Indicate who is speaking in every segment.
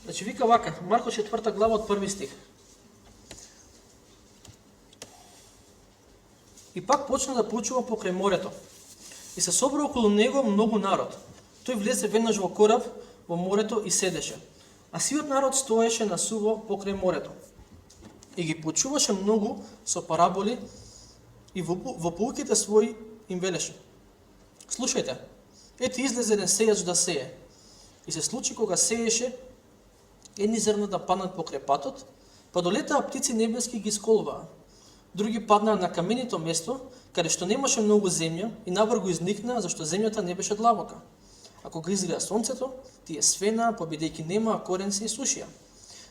Speaker 1: Значи вика вака, Марко 4 глава од 1 стих. И пак почна да поучува покрај морето. И се собра околу него многу народ. Тој влезе веднаш во кораб во морето и седеше. А сиот народ стоеше на суво покрај морето. И ги почуваше многу со параболи и во поуките своји им велеше. Слушајте, ете излезе еден сејач да сее. И се случи кога сееше, едни зрна да паднат покрај патот, па долетаа птици небески ги сколваа. Други паднаа на каменито место, каде што немаше многу земја и набрзо изникнаа, зашто земјата не беше длабока. А кога изгреа сонцето, тие свенаа, победејќи немаа коренци и сушија.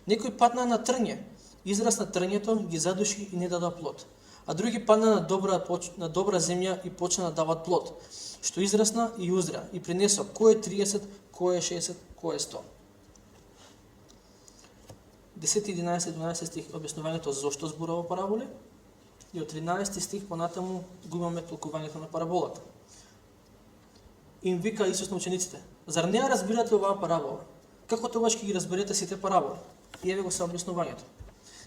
Speaker 1: Некои паднаа на трње, израсна трњето, ги задуши и не даде плод. А други паднаа на добра земја и почна да дават плод, што израсна и узря, и принесо кој е 30, кој е 60, кој е 100. 10, 11, 12 стих објаснувањето зошто зборува параболи, и од 13 стих понатаму го имаме толкувањето на параболата. Им вика Исус на учениците: зар не ја разбирате оваа парабола? Како тогаш ќе ги разберете сите параболи? И еве го се објаснувањето.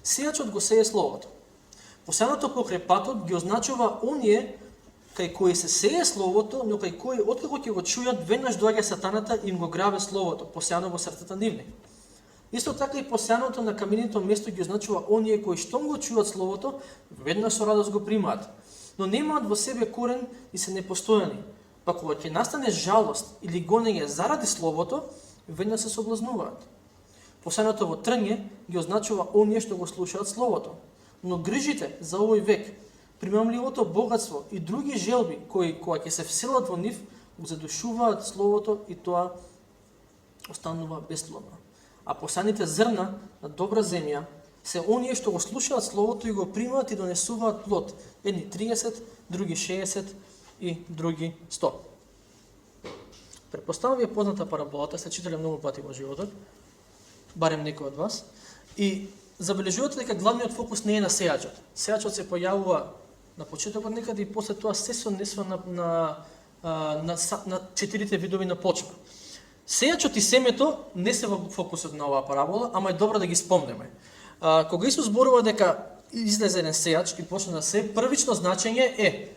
Speaker 1: Сејачот го сее словото. Посеаното покрај патот ги означува оние кај кои се сее словото, но кај кои откако ќе го чујат, веднаш доаѓа сатаната и им го грабе словото, посеано во срцата нивни. Исто така и посеаното на каменито место ги означува оние кои штом го чујат словото, веднаш со радост го примаат, но немаат во себе корен и се непостојани. Па кога ќе настане жалост или гонење заради словото, веднаш се соблазнуваат. Посеаното во трње ги означува оние што го слушаат словото, но грижите за овој век, примамливото богатство и други желби кои кога ќе се вселат во нив, го задушуваат словото и тоа останува бесплодно. А посеаните зрна на добра земја се оние што го слушаат словото и го примаат и донесуваат плод. Едни 30, други 60 и други 100. Претпоставам ви е позната параболата, се читале многу пати во животот, барем некој од вас. И забележувате дека главниот фокус не е на сејачот. Сејачот се појавува на почетокот некаде и после тоа се сонесува на четирите видови на почва. Сејачот и семето не се во фокусот на оваа парабола, ама е добро да ги спомнеме. Кога Исус зборува дека излезе еден сејач и почна да сее, првично значење е: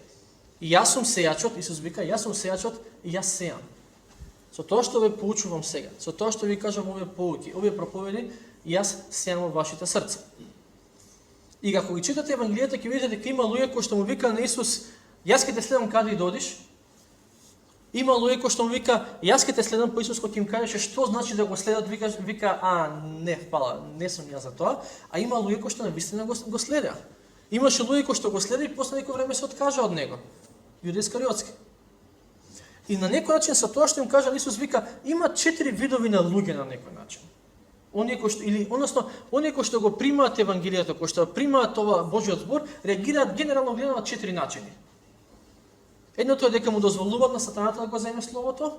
Speaker 1: јас сум сејачот, Исус вика, јас сум сејачот и јас сејам. Со тоа што ве поучувам сега, со тоа што ви кажам овие поуки, овие проповеди, јас сејам во вашите срца. И ако ги читате Евангелијата, ќе видите дека има луѓе кои што му вика на Исус: јас ќе те следам каде и додиш. Има луѓе кои што му вика: јас ќе те следам, по Исус кој ќе им кажеше што значи да го следат, вика не, фала, не сум јас за тоа. А има луѓе кои што навистина го следеа. Имаше луѓе кои што го следеа и после некој време се откажа од него. Јуда Искариотски. И на некој начин со тоа што им кажа Исус вика, има 4 видови на луѓе на некој начин. Оние кои што го примаат Евангелијата, кои што примаат ова Божјиот збор, реагираат генерално гледано на 4 начини. Едното е дека му дозволуваат на сатаната да го земе словото,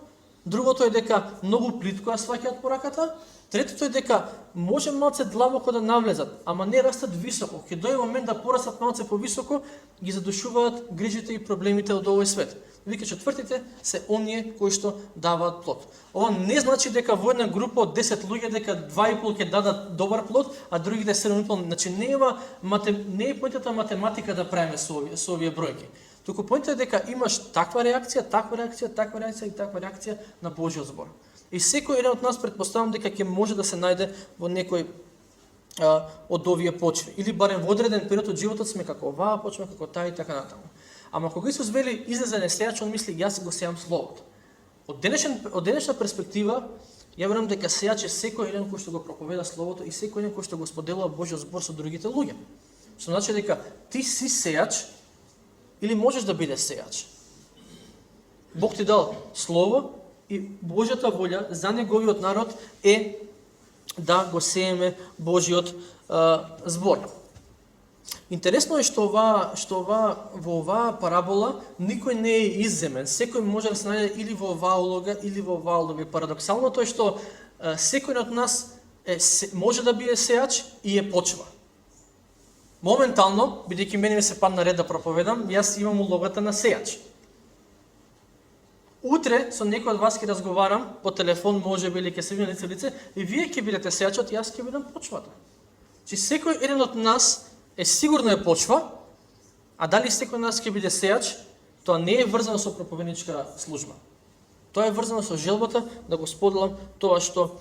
Speaker 1: другото е дека многу плитко ја сваќаат пораката, третото е дека може малце длабоко да навлезат, ама не растат високо. Ќе дојде момент да порастат малце повисоко, ги задушуваат грижите и проблемите од овој свет. Вика четвртите се оние кои што даваат плод. Ова не значи дека во една група од 10 луѓе дека 2,5 ќе дадат добар плод, а другите 7,5. Значи не е поентата математика да правиме со овие бројки. Туку поентата е дека имаш таква реакција и таква реакција на Божјиот збор. И секој еден од нас претпоставам дека ќе може да се најде во некој од овие почви. Или барем во одреден период од животот сме како оваа почва, како таа и така натаму. Ама кога Исус вели излезе еден сејач, он мисли јас го сејам словото. Од денешна перспектива, ја верувам дека сејач е секој еден кој што го проповеда словото и секој еден кој што го споделува Божјиот збор со другите луѓе. Што значи дека ти си сејач или можеш да бидеш сејач. Бог ти дал слово и Божјата волја за неговиот народ е да го сееме Божјиот збор. Интересно е што во оваа парабола никој не е изземен. Секој може да се најде или во оваа улога, или во оваа улога. Парадоксалното е што секој од нас може да биде сејач и е почва. Моментално, бидејќи мене ми се падна ред да проповедам, јас имам улогата на сејач. Утре со некој од вас ќе разговарам по телефон, можеби или ќе се видиме лице в лице, и вие ќе бидете сејачот и јас ќе бидам почвата. Че секој еден од нас сигурно е почва, а дали секој од нас ќе биде сејач, тоа не е врзано со проповедничка служба. Тоа е врзано со желбата да го споделам тоа што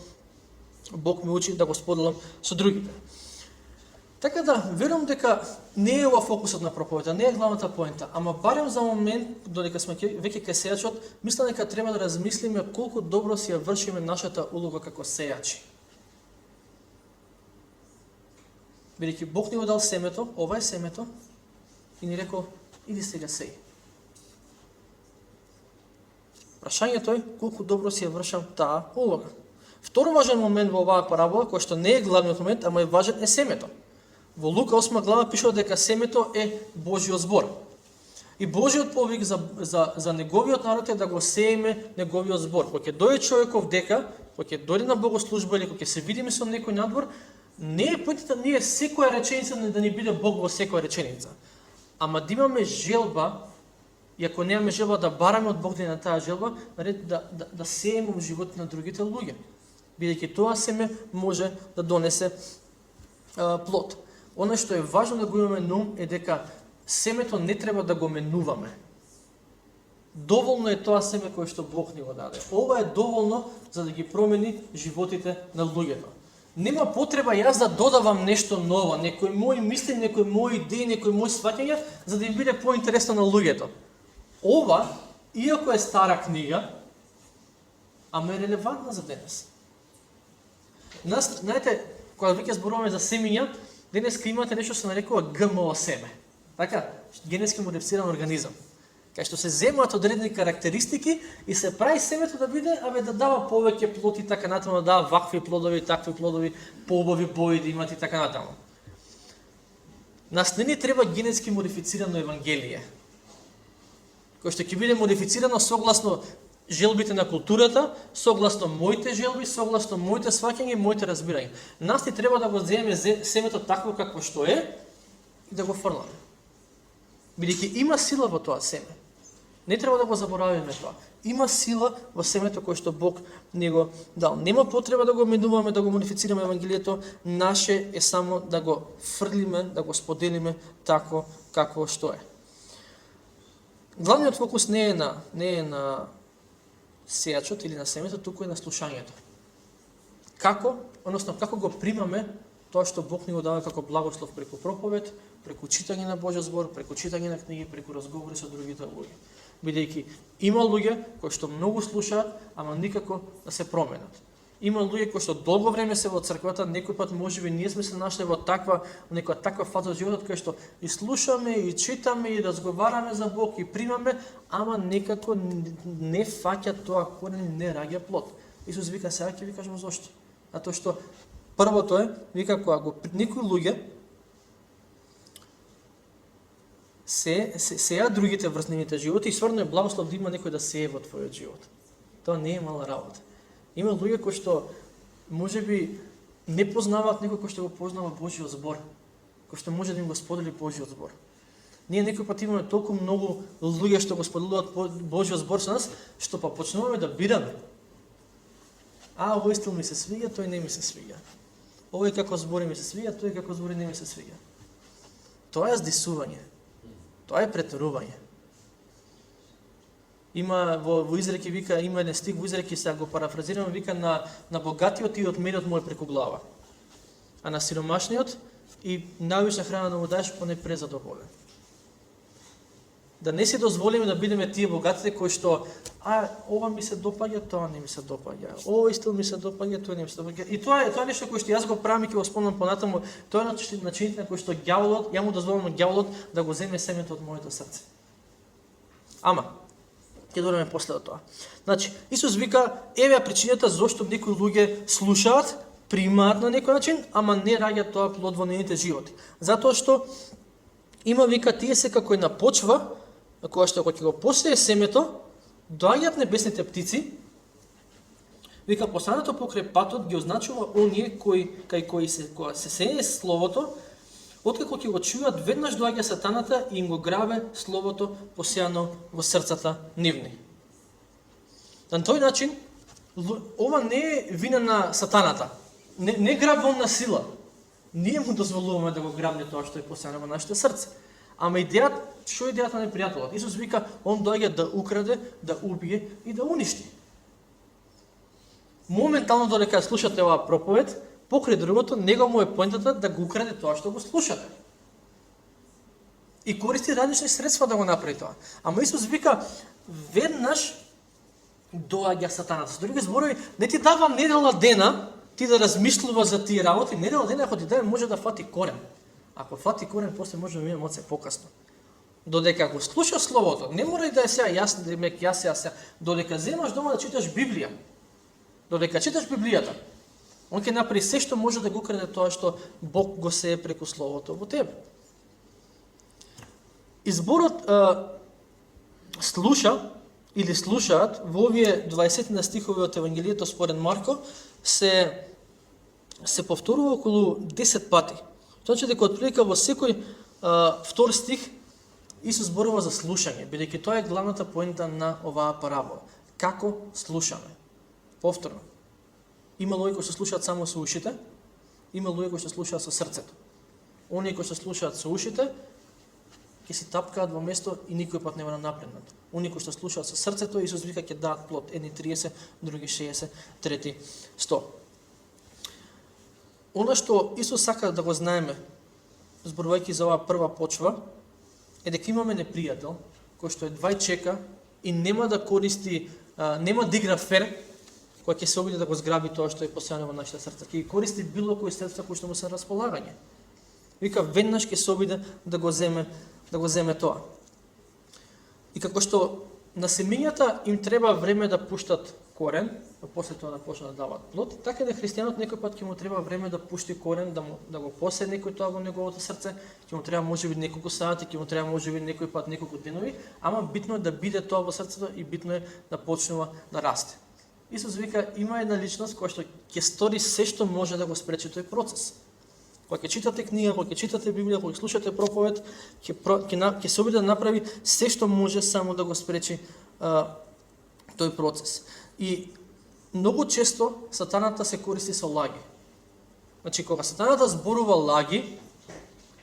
Speaker 1: Бог ме учи да го споделам со другите. Така да, верувам дека не е ова фокусот на проповедта, не е главната поента, ама барем за момент, додека сме веќе кај сејачот, мислам дека треба да размислиме колку добро си ја вршиме нашата улога како сејачи. Бидејќи Бог ни го дал семето, ова е семето, и ни рекол, иди сега сеј. Прашањето е колку добро си ја вршам таа улога. Второ важен момент во оваа парабола, кој што не е главниот момент, ама е важен, е семето. Во Лука 8 глава пишува дека семето е Божиот збор. И Божиот повик за неговиот народ е да го сееме неговиот збор. Кога ќе дојде човеков дека, кога ќе дојде на богослужба или кога ќе се видиме со некој надвор, не е поентата ние секоја реченица да ни биде Бог во секоја реченица. Ама да имаме желба, и ако немаме желба да бараме од Бог на таа желба, да сееме во животот на другите луѓе. Бидејќи тоа семе може да донесе плод. Оно што е важно да го имаме на ум е дека семето не треба да го менуваме. Доволно е тоа семе кое што Бог ни го даде. Ова е доволно за да ги промени животите на луѓето. Нема потреба јас да додавам нешто ново, некои мои мисли, некои мои идеи, некои мои сваќања, за да им биде поинтересно на луѓето. Ова, иако е стара книга, ама е релевантна за денес. Знаете, кога веќе зборуваме за семиња, денеска имате нешто се нарекува ГМО семе. Така, генетски модифициран организам. Кај што се земаат одредени карактеристики и се прави семето да биде, да дава повеќе плод и така натаму, да дава вакви плодови, такви плодови, поубави бои да имат и така натаму. Нас не ни треба генетски модифицирано евангелие, кој што ќе биде модифицирано согласно желбите на културата, согласно моите желби, согласно моите сваќања и моите разбирања. Нас ни треба да го земеме семето такво какво што е и да го фрламе. Бидејќи има сила во тоа семе. Не треба да го заборавиме тоа. Има сила во семето кое што Бог ни го дал. Нема потреба да го менуваме, да го модифицираме евангелието, наше е само да го фрлиме, да го споделиме тако какво што е. Главниот фокус не е на сејачот или на семето, туку е на слушањето. Како го примаме тоа што Бог ни го дава како благослов преку проповед, преку читање на Божјиот збор, преку читање на книги, преку разговори со другите луѓе. Бидејќи има луѓе кои што многу слушаат, ама никако да се променат. Има луѓе кои што долго време се во црквата, некој пат можеби ние сме се нашли во некоја таква фаза од животот кој што и слушаме, и читаме, и разговараме за Бог, и примаме, ама некако не фаќа тоа корен, не раѓа плод. Исус вика, сега ќе ви кажам зошто. Затоа што првото е, вика, кога го некои луѓе сеја другите врз нивните животи и стварно е благослов да има некој да сее во твојот живот. Тоа не е мала работа. Има луѓе кои што можеби не познаваат некој кој што го познава Божјиот збор, кој што може да им го сподели Божјиот збор. Ние некој пат имаме толку многу луѓе што го споделуваат Божјиот збор со нас, што па почнуваме да бираме. Овој стил ми се свиѓа, тој не ми се свиѓа. Овој како збори ми се свиѓа, тој како збори не ми се свиѓа. Тоа е здисување. Тоа е претерување. Има во изреки вика, има еден стих во изреки, сега го парафразирам, вика на богатиот и од медот му е преку глава. А на сиромашниот и највиша храна да му даеш, он е презадоволен. Да не си дозволиме да бидеме тие богатите кои што ова ми се допаѓа, тоа не ми се допаѓа. Овој стил ми се допаѓа, тоа не ми се допаѓа. И тоа е нешто кое што јас го правам и ќе го спомнам понатаму. Тоа е начините на кој што ѓаволот, ја му дозволам ѓаволот да го земе семето од моето срце. Ама ќе дојдеме после од тоа. Значи, Исус вика, еве причината зошто некои луѓе слушаат, примаат на некој начин, ама не раѓаат тоа плод во нивните животи. Затоа што има вика тие се како една почва, на која што кога ќе го посее семето, доаѓаат небесните птици. Вика посадето покрај патот ги означува оние кај кои се сее словото, откако ќе го чујат, веднаш доаѓа сатаната и им го грабе словото посеано во срцата нивни. На тој начин, ова не е вина на сатаната. Не грабва на сила. Ние му дозволуваме да го грабне тоа што е посеано во нашето срце. Ама идејата, што е идејата на непријателот? Исус вика, он доаѓа да украде, да убие и да уништи. Моментално додека слушате оваа проповед, покрај другото, него му е поентата да го украде тоа што го слушате. И користи различни средства да го направи тоа. Ама Исус вика, веднаш доаѓа сатаната. Со други зборови, не ти давам недела дена, ти да размислува за тие работи, недела дена ако ти даде може да фати корен. Ако фати корен, после може да мине моце покасно. Додека го слушаш словото, не мора и да е сега јасно, да имек јас, додека земаш дома да читаш Библија. Додека читаш Библијата, он ќе направи се што може да го украде тоа што Бог го сее преку словото во тебе. Изборот слуша или слушаат во овие 20 на стихови од Евангелието според Марко се повторува околу 10 пати. Значи дека отприлика во секој втор стих Исус зборува за слушање, бидејќи тоа е главната поента на оваа парабола. Како слушаме? Повторно. Има луѓе кои што слушаат само со ушите, има луѓе кои што слушаат со срцето. Оние кои што слушаат со ушите ќе си тапкаат во место и никој пат нема да напреднат. Оние кои што слушаат со срцето, Исус вика ќе дадат плод, едни 30, други 60, трети 100. Она што Исус сака да го знаеме, зборувајќи за оваа прва почва, е дека имаме непријател кој што едва чека и нема да користи, нема да игра фер, кој ќе се обиде да го зграби тоа што е посеано во нашите срца. Ќе користи било кој средства кои што му се на располагање. Вика веднаш ќе се обиде да го земе тоа. И како што на семењата им треба време да пуштат корен, а после тоа да почнат да дават плод, така и на христијанот некој пат ќе му треба време да пушти корен, да го посе некој тоа во неговото срце, ќе му треба можеби неколку сати, ќе му треба можеби некој пат неколку денови, ама битно е да биде тоа во срцето и битно е да почнува да расте. Исус вика има една личност која што ќе стори се што може да го спречи тој процес. Кога ќе читате книга, кога ќе читате Библија, кога ќе слушате проповед, ќе се обиде да направи се што може само да го спречи тој процес. И многу често сатаната се користи со лаги. Значи, кога сатаната зборува лаги,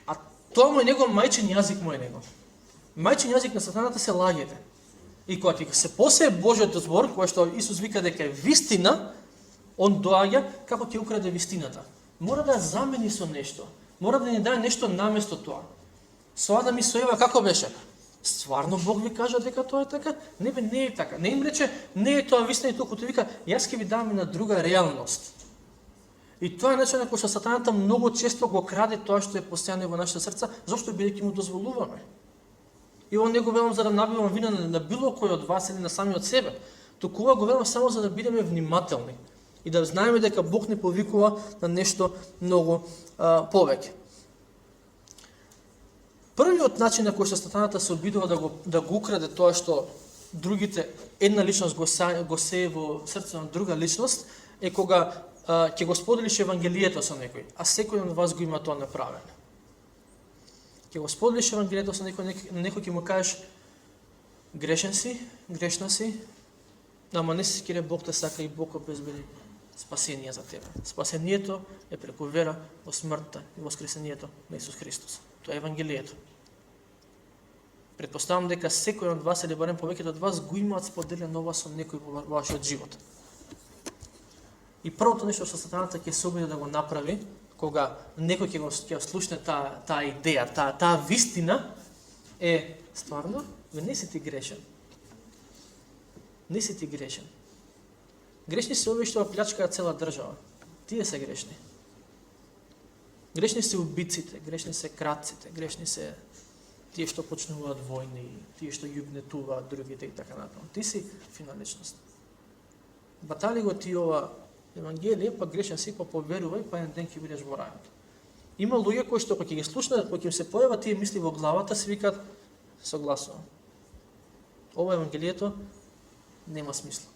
Speaker 1: а тоа му е него мајчин јазик му е него. Мајчин јазик на сатаната се лагите. И кога ќе се посее Божјиот збор, кој што Исус вика дека е вистина, он доаѓа како ќе украде вистината. Мора да ја замени со нешто. Мора да ни даде нешто наместо тоа. Со Адам и со Ева како беше? Стварно Бог ви кажа дека тоа е така? Не е така. Не им рече, не е тоа вистина и толку ти вика, јас ќе ви дам на друга реалност. И тоа е начинот на кој што сатаната многу често го краде тоа што е постојано во нашите срца, зашто бидејќи му дозволуваме. И он не го велам за да набивам вина на било кој од вас или на самиот себе. Туку ова го велам само за да бидеме внимателни и да знаеме дека Бог не повикува на нешто многу повеќе. Првиот начин на кој што сатаната се обидува да го украде тоа што другите, една личност го сее во срцето на друга личност, е кога ќе го споделиш Евангелието со некој, а секој од вас го има тоа направено. Ќе го споделиш Евангелието со некој ќе му кажеш грешен си, грешна си, ама не си кире Бог те сака и Бог обезбеди спасение за тебе. Спасението е преку вера во смртта и воскресението на Исус Христос. Тоа е Евангелието. Предпоставам дека секој од вас или барем повеќето од вас го имаат споделено ова со некој во вашиот живот. И првото нешто што сатаната ќе се обиде да го направи, кога некој ќе слушне таа идеја, таа вистина, е стварно, не си ти грешен. Не си ти грешен. Грешни се овие што плячкаат цела држава. Тие се грешни. Грешни се убиците, грешни се кратците, грешни се тие што почнуваат војни, тие што ги угнетуваат другите и така натаму. Ти си фина личност. Батали го ти ова Евангелие, па грешен си, па поверувај, па еден ден ќе бидеш во рајот. Има луѓе кои што кога ќе ги слушнат, кога ќе им се појават тие мисли во главата, се викаат согласувам. Ова Евангелието нема смисла.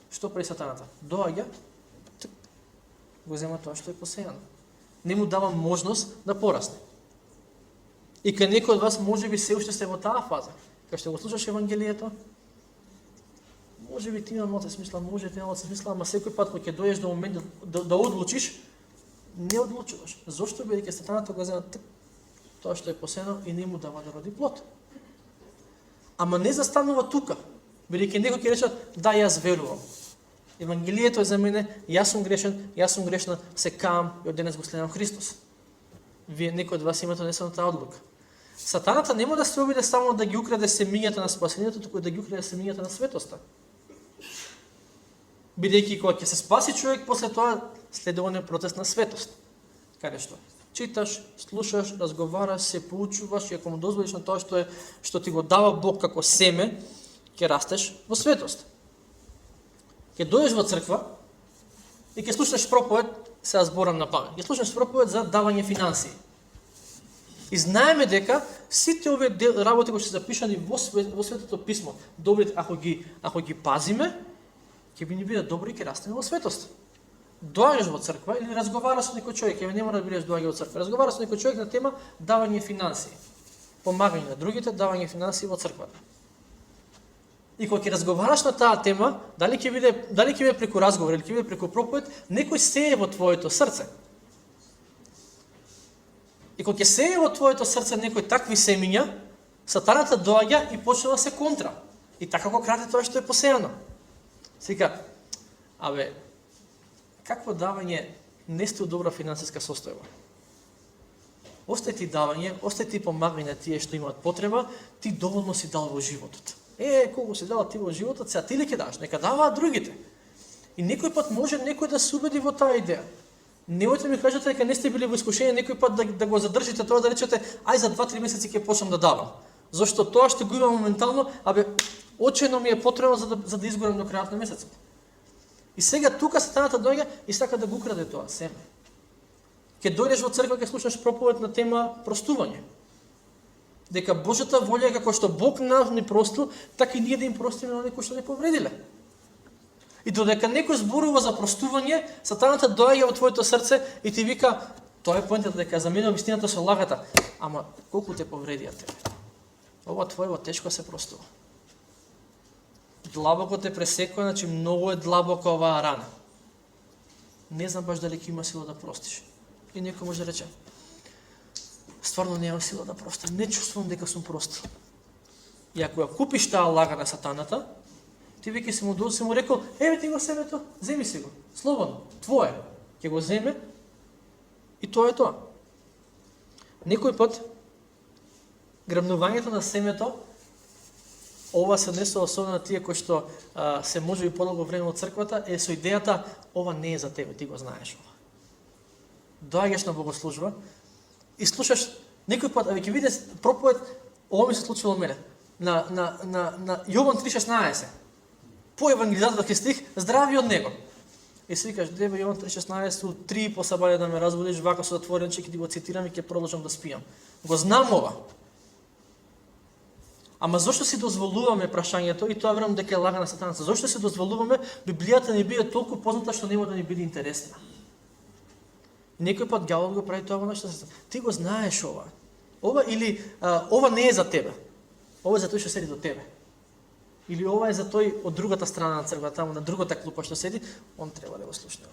Speaker 1: Што прави сатаната? Доаѓа, го зема тоа што е посејано. Не му дава можност да порасне. И кај некој од вас може би се уште сте во таа фаза. Кога што го слушаш Евангелието, може би ти има малце смисла, може ти има малце смисла, ама секој пат кога ќе дојдеш до момент да одлучиш, не одлучуваш. Зошто? Бидејќи сатаната го зема тоа што е посено и не му дава да роди плод. Ама не застанува тука, бидејќи некој ќе рече, да, јас верувам. Евангелието е за мене, јас сум грешен, јас сум грешна, се каам и од денес го следам Христос. Вие некој од вас имате донесена таа одлука. Сатаната нема да се обиде само да ги украде семињата на спасението, туку да ги украде семињата на светоста. Бидејќи кога ќе се спаси човек, после тоа следува оној процес на светост. Каде што? Читаш, слушаш, разговараш, се поучуваш и ако му дозволиш на тоа што ти го дава Бог како семе, ќе растеш во светост. Ќе дојдеш во црква и ќе слушаш проповед, сега зборам на памет. Ќе слушаш проповед за давање финансии. И знаеме дека сите овие работи кои се запишани во Светото писмо, добри ако ги пазиме, ќе би ни бидат добри и ќе растеме во светост. Доаѓаш во црква или разговараш со некој човек, не мора да бидеш доаѓа во црква. Разговараш со некој човек на тема давање финансии. Помагање на другите, давање финансии во црквата. И кога ќе разговараш на таа тема, дали ќе биде преку разговор или ќе биде преку проповед, некој сее во твоето срце. И кога ќе сее во твоето срце некој такви семиња, сатаната доаѓа и почнува да се контра. И така го краде тоа што е посејано. Сега, какво давање не сте у добра финансиска состојба? Остај ти давање, остај ти помагање на тие што имаат потреба, ти доволно си дал во животот. Колку си дала ти во животот, сега ти ли ќе даш? Нека даваат другите. И некој пат може некој да се убеди во таа идеја. Немојте ми кажете дека не сте били во искушение некој пат да го задржите тоа, да речете, ај за 2-3 месеци ќе почнам да давам. Зошто тоа што го имам моментално, очено ми е потребно за да изгорам до крајот на месецот. И сега тука сатаната доаѓа и сака да го украде тоа семе. Ќе дојдеш во црква, ќе слушаш проповед на тема простување. Дека Божјата волја е како што Бог нас ни простил, така и ние да им простиме на оние кои што не повредиле. И додека некој зборува за простување, сатаната доаѓа во твоето срце и ти вика, тоа е поентата дека заменува вистината со лагата. Ама колку те повредија тебе? Ова твоево тешко се простува. Длабоко те пресекува, значи многу е длабока оваа рана. Не знам баш дали ќе има сила да простиш. И некој може да рече, стварно немам сила да простам, не чувствувам дека сум простил. И ако ја купиш таа лага на сатаната, ти веќе си му рекол, ти го семето, земи си го, слободно, твое. Ќе го земе и тоа е тоа. Некој пат, грабнувањето на семето, ова се однесува особено на тие кои што се може и подолго време од црквата, е со идејата, ова не е за тебе, ти го знаеш ова. Доаѓаш на богослужба и слушаш некој пат, ќе видиш проповед, ова ми се случило мене, на Јован 3:16. По евангелизаторски стих, здрави од него. И си викаш, деве Јован 3:16, 3 по сабаје да ме разбудиш, вака со затворен чек, ќе го цитирам и ќе продолжам да спијам. Го знам ова. Ама зошто си дозволуваме прашањето, и тоа верувам дека е лага на сатаната, зошто си дозволуваме Библијата ни биде толку позната што нема да ни биде интересна? Некој пат ѓаволот го прави тоа во нашата срце. Ти го знаеш ова. Ова или ова не е за тебе. Ова е за тој што седи до тебе. Или ова е за тој од другата страна на црквата, таму на другата клупа што седи, он треба да го слушне.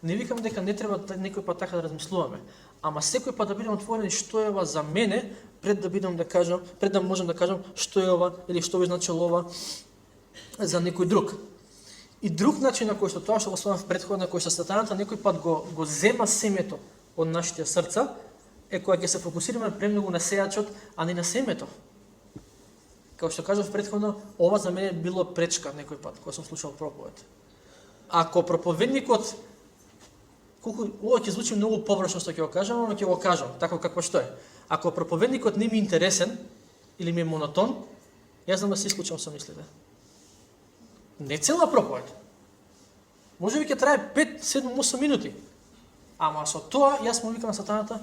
Speaker 1: Не викам дека не треба некој пат така да размислуваме, ама секој пат да бидеме отворени што е ова за мене, пред да можам да кажам што е ова или што би значило ова за некој друг. И друг начин на кој што тоа што го спомнав претходно, кој што сатаната некој пат го зема семето од нашите срца, е кога ќе се фокусираме премногу на сејачот, а не на семето. Како што кажав претходно, ова за мене било пречка некој пат кога сум слушал проповед. Ако проповедникот, ова ќе звучи многу површно што ќе го кажам, но ќе го кажам така како што е. Ако проповедникот не ми е интересен или ми е монотон, јас знам да се исклучам со мислите. Не цела проповед. Може би ќе трае 5, 7, 8 минути. Ама со тоа јас му викам на сатаната,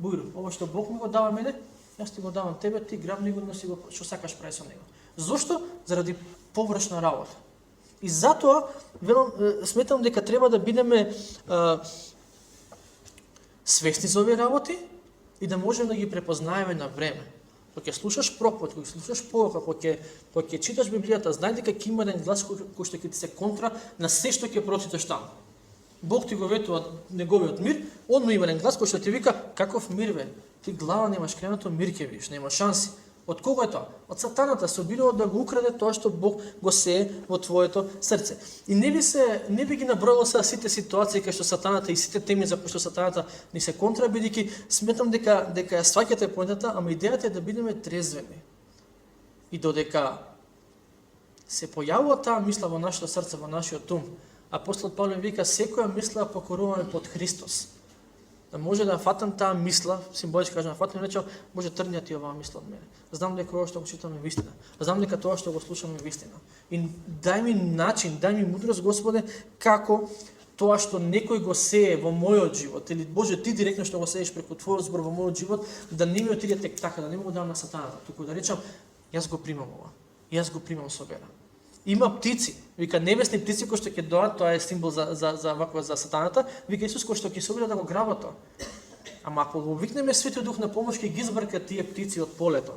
Speaker 1: Бујру, ова што Бог ми го дава мене, јас ти го давам тебе, ти грабни го, носи го што сакаш прави со него. Зошто? Заради површна работа. И затоа сметам дека треба да бидеме свесни за овие работи и да можеме да ги препознаеме на време. Кога ќе слушаш проповед, кога ќе слушаш порука, кога ќе читаш Библијата, знај дека ќе има еден глас кој што ќе ти се контра на се што ќе прочиташ таму. Бог ти го ветува неговиот мир, одма има еден глас кој што ти вика каков мир бе? Ти глава немаш, кренато мир ќе видиш, нема шанси. Од кого е тоа? Од сатаната се обидува да го украде тоа што Бог го сее во твоето срце. И не би ги набројало сега сите ситуации кај што сатаната и сите теми за кои што сатаната ни се контра, бидејќи сметам дека ја сваќате поентата, ама идејата е да бидеме трезвени. И додека се појавува таа мисла во нашето срце, во нашиот ум, апостол Павле вика секоја мисла покоруваме под Христос. Да може да фатам таа мисла, символично кажам, фатам рече, може тргне ти оваа мисла од мене. Знам дека ова што го читам е вистина. Знам дека тоа што го слушам е вистина. И дај ми начин, дај ми мудрост, Господе, како тоа што некој го сее во мојот живот, или Боже ти директно што го сееш преку твојот збор во мојот живот, да не ми отиде тек така, да не му го дам на сатаната, туку да речам, јас го примам ова. Јас го примам со вера. Има птици, вика небесни птици кои што ќе доаат, тоа е символ за сатаната, вика Исус кој што ќе се обиде да го граба тоа. Ама ако го викнеме Светиот Дух на помош, ќе ги избрка тие птици од полето.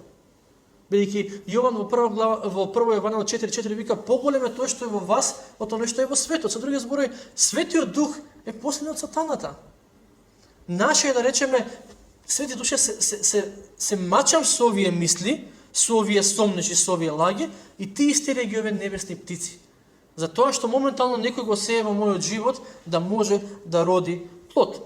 Speaker 1: Бидејќи Јован во прво Јован 4:4 вика поголем е тоа што е во вас од тоа што е во светот. Со други зборови, Светиот Дух е посилен од сатаната. Наше е да речеме Свети Душе се мачам со овие мисли, со овие сомнежи, со овие лаги и ти истере ги овие небесни птици. За тоа што моментално некој го сее во мојот живот да може да роди плод.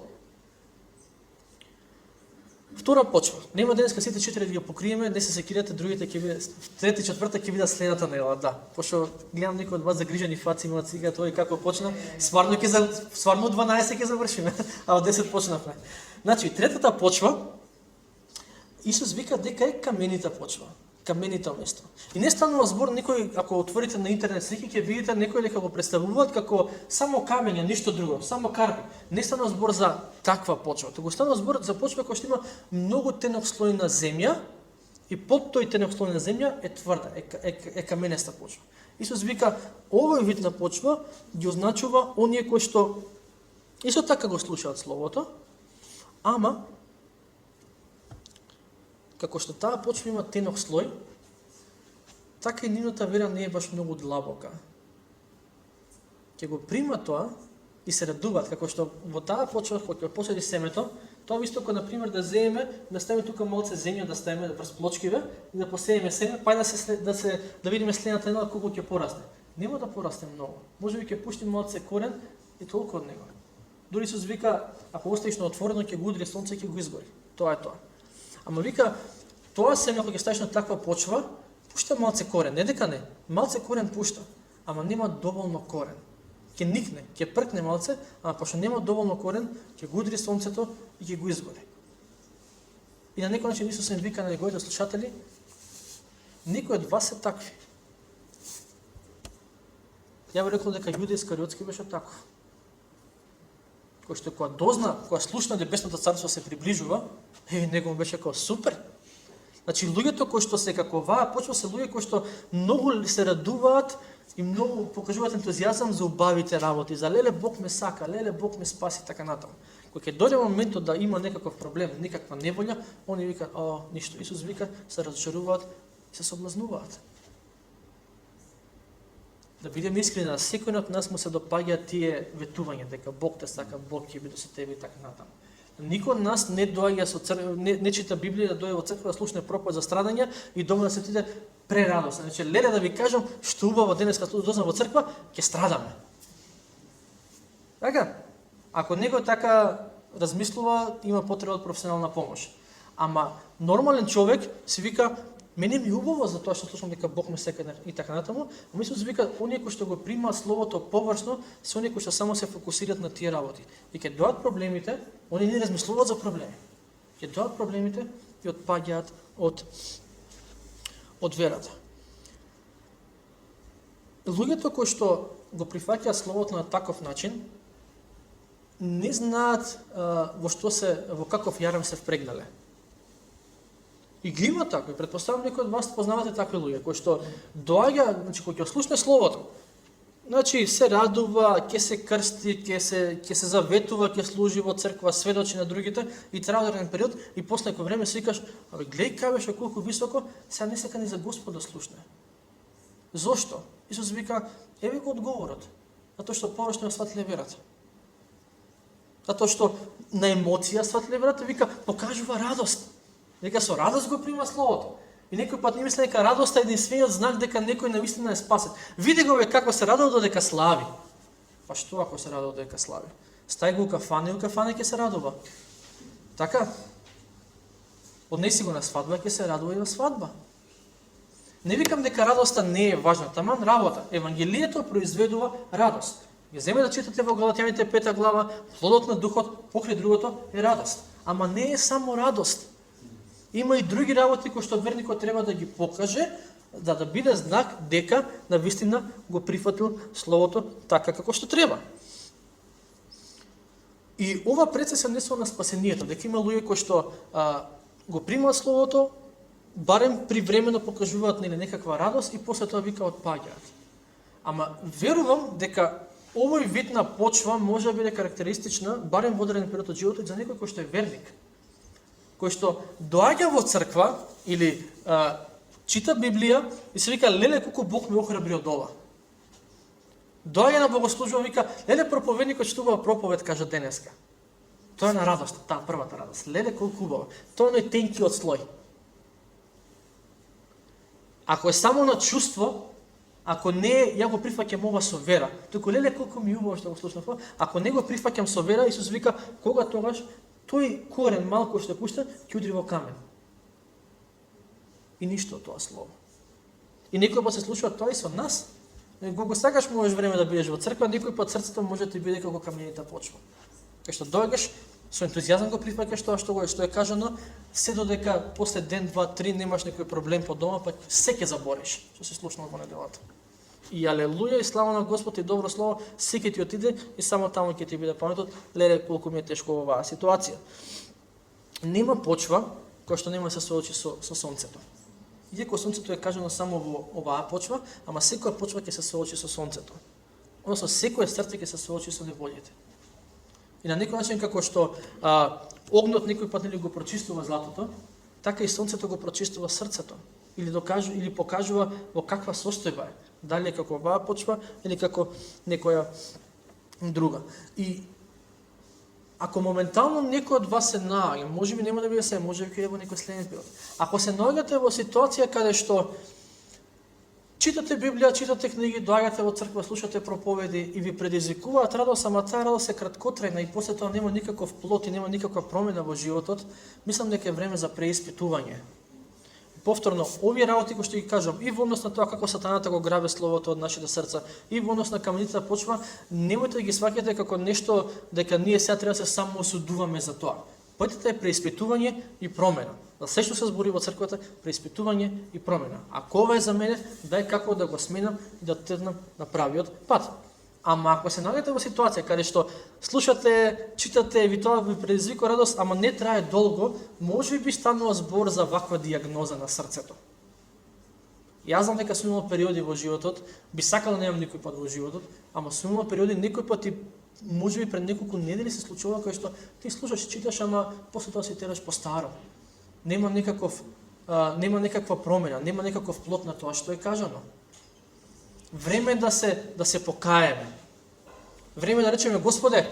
Speaker 1: Втора почва. Нема денеска сите 4 да ги покриеме, не се секирате, другите ќе биде трета и четврта ќе бидат следната недела, да. Пошто гледам некој од вас загрижени фаци имаат сега тоа и како почна, стварно од 12 ќе завршиме, а од 10 почнавме. Значи, третата почва Исус вика дека е каменита почва, каменито место. И не станува збор некој, ако отворите на интернет слики, ќе видите некој дека го представуваат како само камења, ништо друго, само карпи. Не станува збор за таква почва, туку станува збор за почва која што има многу тенок слој на земја и под тој тенок слој на земја е тврда, е каменеста почва. Исус вика овој вид на почва ги означува оние кои што исто така го слушаат словото, ама како што таа почва има тенок слој, така и нивната вера не е баш многу длабока. Ќе го прима тоа и се радуваат, како што во таа почва, кога ќе посади семето, тоа исто како, например, да земеме, да ставиме тука малце земја, да ставиме врз плочкиве и да посееме семе, па да видиме следната недела колку ќе порасне. Нема да порасне многу. Може би ќе пушти малце корен и толку од него. Дури Исус вика, ако оставиш на отворено, ќе го удри сонце и ќе го изгори. Тоа е тоа. Ама вика, тоа семе кога ќе ставиш на таква почва, пушта малце корен, не дека не, малце корен пушта, ама нема доволно корен. Ќе никне, ќе пркне малце, ама пошто нема доволно корен, ќе го удри сонцето и ќе го изгори. И на некој начин Исус им вика на неговите слушатели, некој од вас е такви. Ја би рекол дека Јуда Искариотски беше таков. Кој што кога дозна, кога слушна Небесното царство се приближува, него беше како супер. Значи луѓето кои што се како оваа почва се луѓе кои што многу се радуваат и многу покажуваат ентузијазам за убавите работи, за леле Бог ме сака, леле Бог ме спаси така натаму. Кога ќе дојде моментот да има некаков проблем, некаква неволја, они викаат, ништо. Исус вика, се разочаруваат и се соблазнуваат. Да бидеме искрени, на секој од нас му се допаѓаат тие ветувања дека Бог те сака, Бог ќе биде со тебе и така натаму. Никој од нас не доаѓа со црква, не чита Библија, да дојде во црква да слушне проповед за страдање и дома да се отиде прерадосен. Значи, леле да ви кажам, што убаво денес кога дознам во црква, ќе страдаме. Така? Ако некој така размислува, има потреба од професионална помош. Ама нормален човек си вика, мене ми убаво за тоа што слушам дека Бог ме сека и така натаму, а мислам се вика, оние кои што го примаат словото површно, се оние кои што само се фокусираат на тие работи. И ќе доаат проблемите, они не размислуваат за проблеми. Ќе доаат проблемите и отпаѓаат од верата. Луѓето кои што го прифаќаат словото на таков начин, не знаат во каков јарам се впрегнале. И ги има такви, предпоставам некој од вас познавате такви луѓе, кои што доаѓа, значи кој ќе слушне словото,
Speaker 2: Значи се радува, ќе се крсти, ќе се заветува, ќе служи во црква, сведочи на другите и трае одреден период и после некој време си викаш, абе гледај кај беше колку високо, сега не сека ни за Господ да слушне. Зошто? Исус вика, еве го одговорот. Затоа што порочно сватиле верата. Затоа што на емоција сватиле верата, вика, покажува радост. Вика, со радост го прима Словото. И некој пат не мисли дека радоста е единствениот знак дека некој навистина е спасен. Види го како се радува додека слави. Па што ако се радува додека слави? Стај го у кафана и у кафана ќе се радува. Така? Однеси го на свадба, ќе се радува и на свадба. Не викам дека радоста не е важна, таман работа. Евангелието произведува радост. Ја земе да читате во Галатјаните 5 глава, плодот на духот, покрај другото е радост. Ама не е само радост. Има и други работи кои што верникот треба да ги покаже, да биде знак дека навистина го прифатил Словото така како што треба. И ова пред се однесува на спасението, дека има луѓе кои што го примаат Словото, барем привремено покажуваат некаква радост и после тоа вика отпаѓаат. Ама верувам дека овој вид на почва може да биде карактеристична, барем во одреден период од животот за некој кој што е верник, кој што доаѓа во црква или чита Библија и се вика, леле колку Бог ме охрабри од ова. Доаѓа на богослужба, вика, леле проповедникот читува проповед, кажа денеска. Тоа е на радост, таа првата радост. Леле колку убаво. Тоа е тенкиот слој. Ако е само на чувство, ако не, ја го прифаќам ова со вера, туку леле колку ми убаво што го слушнав, ако не го прифаќам со вера, Исус вика, кога тогаш тој корен малку што пушта, ќе удри во камен. И ништо од тоа слово. И некој пат се случува тоа и со нас. Кога сакаш можеш време да бидеш во црква, некој пат срцето може да ти биде како каменита почва. Кај што доаѓаш, со ентузијазам го прифаќаш тоа што е кажано, се додека после ден, два, три немаш некој проблем по дома, па се ќе забориш што се случнало во неделата. И алелуја и слава на Господ и добро слово, се ќе ти отиде и само таму ќе ти биде паметот, леле колку ми е тешко оваа ситуација. Нема почва која што нема да се соочи со сонцето. Иако сонцето е кажано само во оваа почва, ама секоја почва ќе се соочи со сонцето. Односно секое срце ќе се соочи со неволјите. И на некој начин како што огнот некој пат го прочистува златото, така и сонцето го прочистува срцето или покажува во каква состојба е, дали е како оваа почва или како некоја друга. И ако моментално некој од вас се наоѓа, можеби нема да биде се, можеби ќе е во некој следен период. Ако се наоѓате во ситуација каде што читате Библија, читате книги, доаѓате во црква, слушате проповеди и ви предизвикуваат радост, ама таа радост е краткотрајна и после тоа нема никаков плод и нема никаква промена во животот, мислам дека е време за преиспитување. Повторно, овие работи кои што ги кажам, и во однос на тоа како сатаната го грабе словото од нашите срца, и во однос на каменицата почва, немојте да ги сваќате како нешто дека ние сега треба да се само осудуваме за тоа. Појдете е преиспитување и промена. За се што се збори во црквата, преиспитување и промена. Ако ова е за мене, дај како да го сменам и да тргнам на правиот пат. Ама ако се наоѓате во ситуација каде што слушате, читате, ви тоа ви предизвикува радост, ама не трае долго, може би станува збор за ваква дијагноза на срцето. Јас знам дека сум имал периоди во животот, би сакал да немам никој пат во животот, ама сум имал периоди некој пат и може би пред неколку недели се случува кај што ти слушаш и читаш, ама после тоа си тераш по старо. Нема некаква промена, нема некаков плод на тоа што е кажано. Време да се покаеме. Време да речеме, Господе,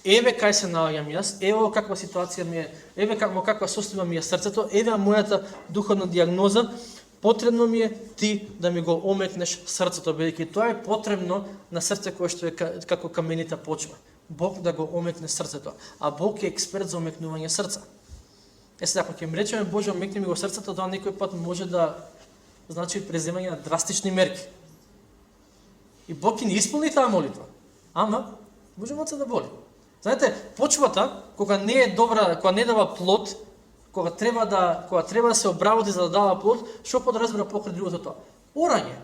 Speaker 2: еве кај се наоѓам јас, еве во каква ситуација ми е, еве во каква состојба ми е срцето, еве мојата духовна дијагноза, потребно ми е ти да ми го омекнеш срцето, бидејќи тоа е потребно на срце кое што е како каменита почва. Бог да го омекне срцето, а Бог е експерт за омекнување срца. Сега, ако ќе ми речеме, Боже, омекни ми го срцето, тоа некој пат може да значи преземање на драстични мерки. И Бог ќе ни исполни таа молитва. Ама, може моца да боли. Знаете, почвата, кога не е добра, кога не дава плод, кога треба да се обработи за да дава плод, што подразбира покрај другото тоа? Орање.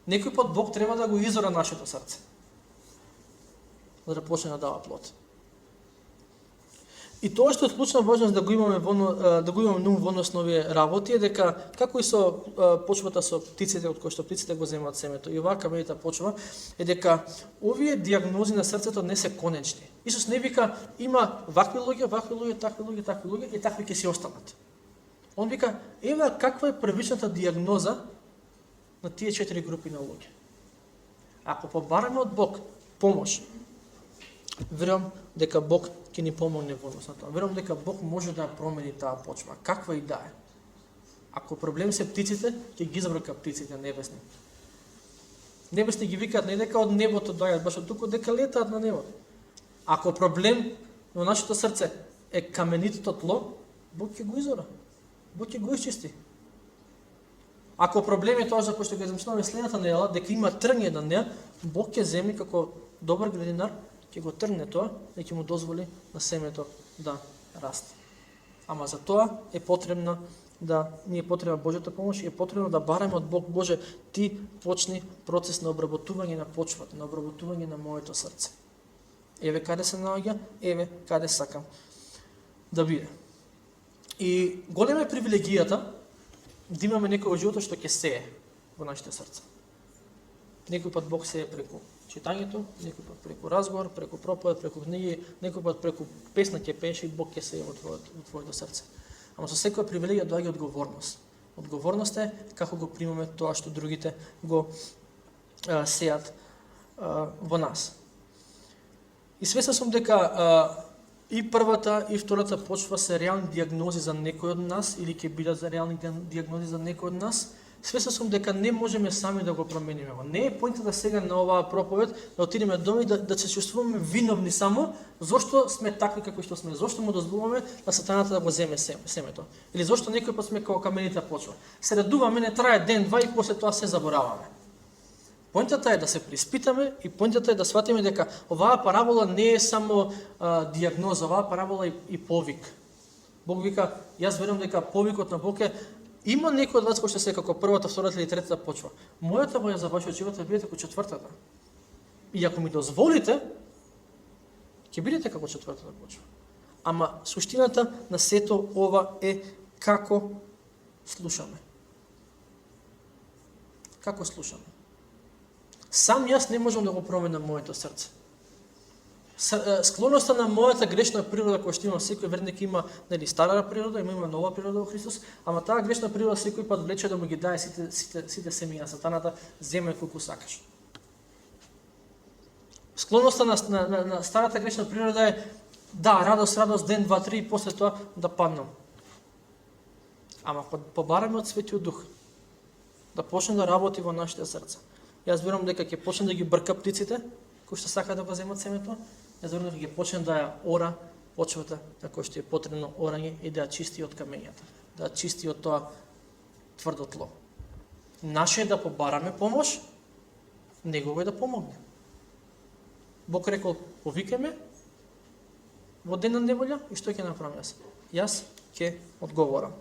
Speaker 2: Некој пат Бог треба да го изора нашето срце, за да почне да дава плод.
Speaker 1: И тоа што е клучна важност да го имаме во однос на овие работи е дека како и со почвата со птиците од кои што птиците го земаат семето и оваа камената почва е дека овие дијагнози на срцето не се конечни. Исус не вика има вакви луѓе, такви луѓе и такви ќе си останат. Он вика еве каква е првичната дијагноза на тие 4 групи на луѓе. Ако побараме од Бог помош, верувам дека Бог ќе ни помогне во однос на тоа. Верувам дека Бог може да промени таа почва, каква и да е. Ако проблем се птиците, ќе ги забрка птиците небесни. Небесни ги викаат не дека од небото доаѓаат, баш од туку дека летаат на небото. Ако проблем во нашето срце е каменитото тло, Бог ќе го изора. Бог ќе го исчисти. Ако проблем е тоа за кој што го замислуваме следната недела, дека има трње на неа, Бог ќе земе како добар градинар, ќе го тргне тоа и ќе му дозволи на семето да расте. Ама за тоа е потребна ни е потребна Божјата помош и е потребно да бараме од Бог, Боже, ти почни процес на обработување на почвата, на обработување на моето срце. Еве каде се наоѓа, еве каде сакам да биде. И голема е привилегијата да имаме некој во животот што ќе сее во нашите срца. Некој пат Бог сее преку читањето, некој пат преку разговор, преку проповед, преку книги, некој пат преку песна ќе пееш и Бог ќе сее во твоето срце. Ама со секоја привилегија доаѓа одговорност. Одговорност е како го примаме тоа што другите го сеат во нас. И свесен сум дека и првата и втората почва се реални дијагнози за некој од нас или ќе бидат за реални дијагнози за некој од нас. Свесен сум дека не можеме сами да го промениме. Не е поинтата сега на оваа проповед да отидеме дома и да се чувствуваме виновни само зошто сме такви како што сме, зошто му дозволуваме на сатаната да го земе семето. Или зошто некој пат сме како каменита почва. Се радуваме, не трае ден, два и после тоа се забораваме. Поинтата е да се приспитаме и поинтата е да сватиме дека оваа парабола не е само дијагноза, оваа парабола и повик. Бог вика, јас верувам дека повикот на Бог е има некој од вас кој што се како првата, втората или третата почва. Мојата волја за вашиот живот е бидете како четвртата. И ако ми дозволите, ќе бидете како четвртата почва. Ама суштината на сето ова е како слушаме. Како слушаме. Сам јас не можам да го променам моето срце. Склоноста на мојата грешна природа која што имам, секој верник има стара природа, има нова природа во Христос, ама таа грешна природа секој пат влече да му ги дае сите семења на сатаната, земе колку сакаш. Склоноста на старата грешна природа е радост, ден, два, три и после тоа да паднам. Ама побараме од Светиот Дух, да почне да работи во нашите срца. Јас верувам дека ќе почне да ги брка птиците, кои што сакаат да го земат семето. Јас верувам дека ќе почне да ја ора почвата, на кој што е потребноорање и да ја чисти од камењата, да ја чисти од тоа тврдо тло. Наше е да побараме помош, негово е да помогне. Бог рекол, повикај ме во ден на неволја и што ќе направам јас? Јас ќе одговорам.